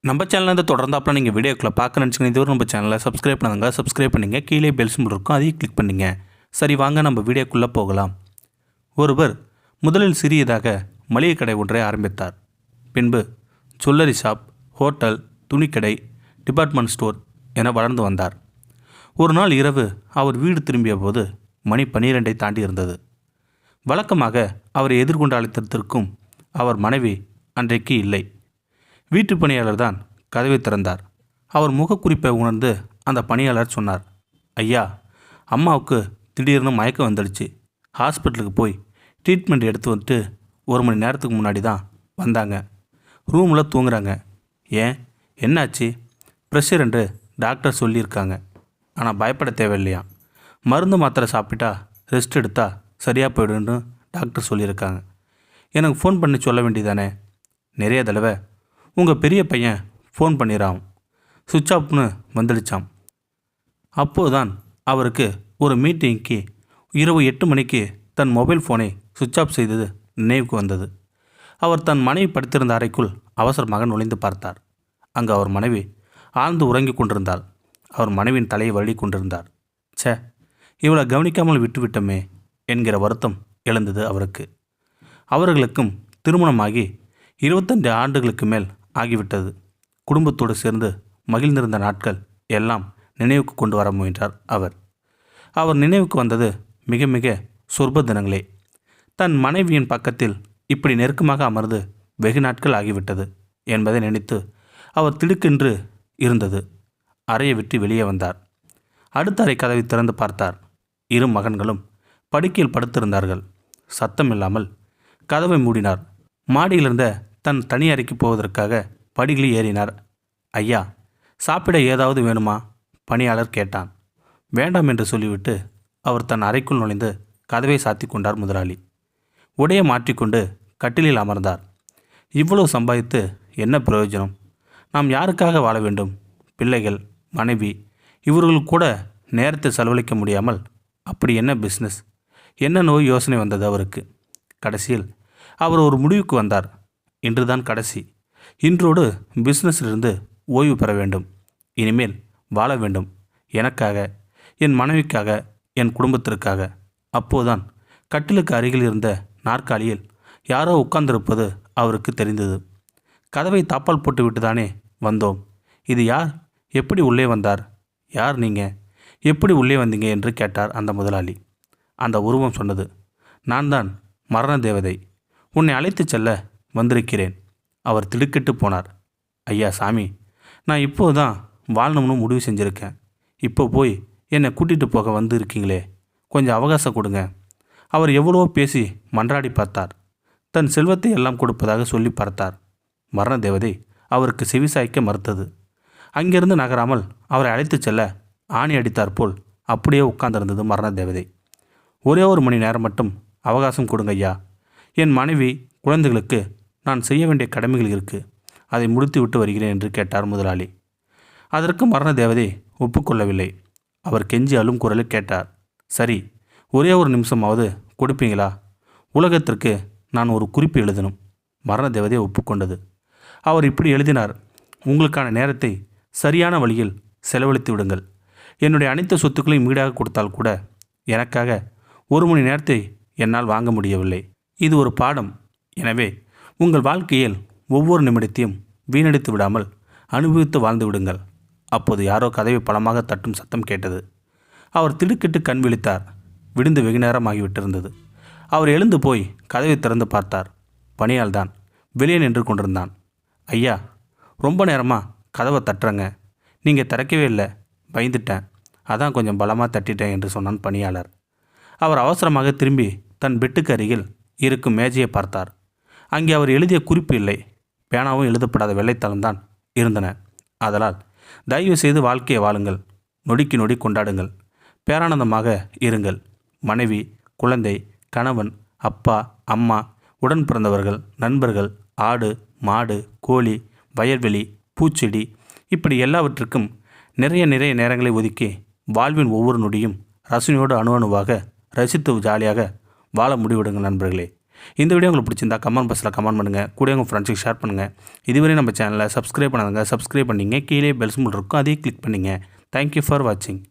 நம்ம சேனலில் தொடர்ந்தாப்பில் நீங்கள் வீடியோக்களை பார்க்க நினச்சிங்கன்னா இதுவரை நம்ம சேனலை சப்ஸ்கிரைப் பண்ணுங்க. சப்ஸ்கிரைப் பண்ணிங்க. கீழே பெல் சிம்பிள் இருக்கும், அதையும் கிளிக் பண்ணிங்க. சரி, வாங்க நம்ம வீடியோக்குள்ளே போகலாம். ஒருவர் முதலில் சிறியதாக மளிகை கடை ஒன்றை ஆரம்பித்தார். பின்பு ஜுவல்லரி ஷாப், ஹோட்டல், துணிக்கடை, டிபார்ட்மெண்ட் ஸ்டோர் என வளர்ந்து வந்தார். ஒரு நாள் இரவு அவர் வீடு திரும்பிய போது மணி 12 தாண்டி இருந்தது. வழக்கமாக அவரை எதிர்கொண்டு அழைத்திருக்கும் அவர் மனைவி அன்றைக்கு இல்லை. வீட்டு பணியாளர் தான் கதவை திறந்தார். அவர் முகக்குறிப்பை உணர்ந்து அந்த பணியாளர் சொன்னார், ஐயா, அம்மாவுக்கு திடீர்னு மயக்கம் வந்துடுச்சு. ஹாஸ்பிட்டலுக்கு போய் ட்ரீட்மெண்ட் எடுத்து வந்துட்டு 1 மணி நேரத்துக்கு முன்னாடி தான் வந்தாங்க. ரூமில் தூங்குறாங்க. ஏன், என்னாச்சு? ப்ரெஷர் என்று டாக்டர் சொல்லியிருக்காங்க. ஆனால் பயப்பட தேவையில்லையா. மருந்து மாத்திரை சாப்பிட்டா ரெஸ்ட் எடுத்தால் சரியாக போயிடுன்னு டாக்டர் சொல்லியிருக்காங்க. எனக்கு ஃபோன் பண்ணி சொல்ல வேண்டியதானே? நிறைய தடவை உங்கள் பெரிய பையன் ஃபோன் பண்ணிடுறான், சுவிட்ச் ஆஃப்னு வந்துடுச்சான். அப்போதுதான் அவருக்கு ஒரு மீட்டிங்க்கு இரவு 8 மணிக்கு தன் மொபைல் ஃபோனை சுவிட்ச் ஆஃப் செய்தது நினைவுக்கு வந்தது. அவர் தன் மனைவி படுத்திருந்த அறைக்குள் அவசரமாக நுழைந்து பார்த்தார். அங்கு அவர் மனைவி ஆழ்ந்து உறங்கி கொண்டிருந்தாள். அவர் மனைவியின் தலையை வருடி கொண்டிருந்தார். ச்சே, இவளை கவனிக்காமல் விட்டுவிட்டோமே என்கிற வருத்தம் எழுந்தது அவருக்கு. அவர்களுக்கும் திருமணமாகி 25 ஆண்டுகளுக்கு மேல் ஆகிவிட்டது. குடும்பத்தோடு சேர்ந்து மகிழ்ந்திருந்த நாட்கள் எல்லாம் நினைவுக்கு கொண்டு வர முயன்றார் அவர். அவர் நினைவுக்கு வந்தது மிக மிக சொற்ப தினங்களே. தன் மனைவியின் பக்கத்தில் இப்படி நெருக்கமாக அமர்ந்து வெகு நாட்கள் ஆகிவிட்டது என்பதை நினைத்து அவர் திடுக்கென்று இருந்தது. அறையை விட்டு வெளியே வந்தார். அடுத்த அறை கதவை திறந்து பார்த்தார். 2 மகன்களும் படுக்கையில் படுத்திருந்தார்கள். சத்தமில்லாமல் கதவை மூடினார். மாடியிலிருந்த தன் தனி அறைக்கு போவதற்காக படிகளில் ஏறினார். ஐயா, சாப்பிட ஏதாவது வேணுமா? பணியாளர் கேட்டான். வேண்டாம் என்று சொல்லிவிட்டு அவர் தன் அறைக்குள் நுழைந்து கதவை சாத்தி கொண்டார் முதலாளி. உடையை மாற்றிக்கொண்டு கட்டிலில் அமர்ந்தார். இவ்வளவு சம்பாதித்து என்ன பிரயோஜனம்? நாம் யாருக்காக வாழ வேண்டும்? பிள்ளைகள், மனைவி, இவர்கள் கூட நேரத்தை செலவழிக்க முடியாமல் அப்படி என்ன பிஸ்னஸ்? என்ன நோய் யோசனை வந்தது அவருக்கு. கடைசியில் அவர் ஒரு முடிவுக்கு வந்தார். இன்றுதான் கடைசி. இன்றோடு பிஸ்னஸிலிருந்து ஓய்வு பெற வேண்டும். இனிமேல் வாழ வேண்டும். எனக்காக, என் மனைவிக்காக, என் குடும்பத்திற்காக. அப்போதுதான் கட்டிலுக்கு அருகில் இருந்த நாற்காலியில் யாரோ உட்கார்ந்திருப்பது அவருக்கு தெரிந்தது. கதவை தாப்பால் போட்டுவிட்டு தானே வந்தோம். இது யார்? எப்படி உள்ளே வந்தார்? யார் நீங்கள்? எப்படி உள்ளே வந்தீங்க என்று கேட்டார் அந்த முதலாளி. அந்த உருவம் சொன்னது, நான் தான் மரண தேவதை. உன்னை அழைத்துச் செல்ல வந்திருக்கிறேன். அவர் திடுக்கிட்டு போனார். ஐயா சாமி, நான் இப்போது தான் வாழணும்னு முடிவு செஞ்சுருக்கேன். இப்போ போய் என்னை கூட்டிகிட்டு போக வந்து இருக்கீங்களே, கொஞ்சம் அவகாசம் கொடுங்க. அவர் எவ்வளவோ பேசி மன்றாடி பார்த்தார். தன் செல்வத்தை எல்லாம் கொடுப்பதாக சொல்லி பார்த்தார். மரண தேவதை அவருக்கு செவிசாய்க்க மறுத்தது. அங்கிருந்து நகராமல் அவரை அழைத்துச் செல்ல ஆணி அடித்தார் போல் அப்படியே உட்கார்ந்திருந்தது மரண தேவதை. ஒரே 1 மணி நேரம் மட்டும் அவகாசம் கொடுங்க ஐயா. என் மனைவி, குழந்தைகளுக்கு நான் செய்ய வேண்டிய கடமைகள் இருக்கு. அதை முடித்து விட்டு வருகிறேன் என்று கேட்டார் முதலாளி. அதற்கு மரண தேவதை ஒப்புக்கொள்ளவில்லை. அவர் கெஞ்சி அழும் குரலில் கேட்டார், சரி, ஒரே 1 நிமிஷமாவது கொடுப்பீங்களா? உலகத்திற்கு நான் ஒரு குறிப்பு எழுதணும். மரண தேவதை ஒப்புக்கொண்டது. அவர் இப்படி எழுதினார், உங்களுக்கான நேரத்தை சரியான வழியில் செலவழித்து விடுங்கள். என்னுடைய அனைத்து சொத்துக்களையும் ஈடாக கொடுத்தால் கூட எனக்காக 1 மணி நேரத்தை என்னால் வாங்க முடியவில்லை. இது ஒரு பாடம். எனவே உங்கள் வாழ்க்கையில் ஒவ்வொரு நிமிடத்தையும் வீணடித்து விடாமல் அனுபவித்து வாழ்ந்து விடுங்கள். அப்போது யாரோ கதவை பலமாக தட்டும் சத்தம் கேட்டது. அவர் திடுக்கிட்டு கண் விழித்தார். விடிந்து வெகு நேரம் ஆகிவிட்டிருந்தது. அவர் எழுந்து போய் கதவை திறந்து பார்த்தார். பணியால் தான் வெளியே நின்று கொண்டிருந்தான். ஐயா, ரொம்ப நேரமாக கதவை தட்டுறங்க. நீங்கள் திறக்கவே இல்லை. பயந்துட்டேன், அதான் கொஞ்சம் பலமாக தட்டிட்டேன் என்று சொன்னான் பணியாளர். அவர் அவசரமாக திரும்பி தன் பெட்டுக்கு அருகில் இருக்கும் மேஜையை பார்த்தார். அங்கே அவர் எழுதிய குறிப்பு இல்லை. பேனாவும் எழுதப்படாத வெள்ளைத்தாள்தான் இருந்தன. ஆதலால் தயவு செய்து வாழ்க்கையை வாழுங்கள். நொடிக்கு நொடி கொண்டாடுங்கள். பேரானந்தமாக இருங்கள். மனைவி, குழந்தை, கணவன், அப்பா, அம்மா, உடன் பிறந்தவர்கள், நண்பர்கள், ஆடு, மாடு, கோழி, வயல்வெளி, பூச்செடி, இப்படி எல்லாவற்றுக்கும் நிறைய நேரங்களை ஒதுக்கி வாழ்வின் ஒவ்வொரு நொடியும் ரசனையோடு அணுவாக ரசித்து ஜாலியாக வாழ முடிவிடுங்கள் நண்பர்களே. இந்த வீடியோ உங்களுக்கு பிடிச்சிருந்தா கமெண்ட் பாக்ஸில் கமெண்ட் பண்ணுங்கள், கூட உங்கள் ஃப்ரெண்ட்ஸுக்கு ஷேர் பண்ணுங்கள். இதுவரை நம்ம சேனலை சப்ஸ்கிரைப் பண்ணாதவங்க சப்ஸ்கிரைப் பண்ணிங்க, கீழே பெல் சிம்பல் இருக்கும், அதையும் கிளிக் பண்ணிங்க. தேங்க்யூ ஃபார் வாட்சிங்.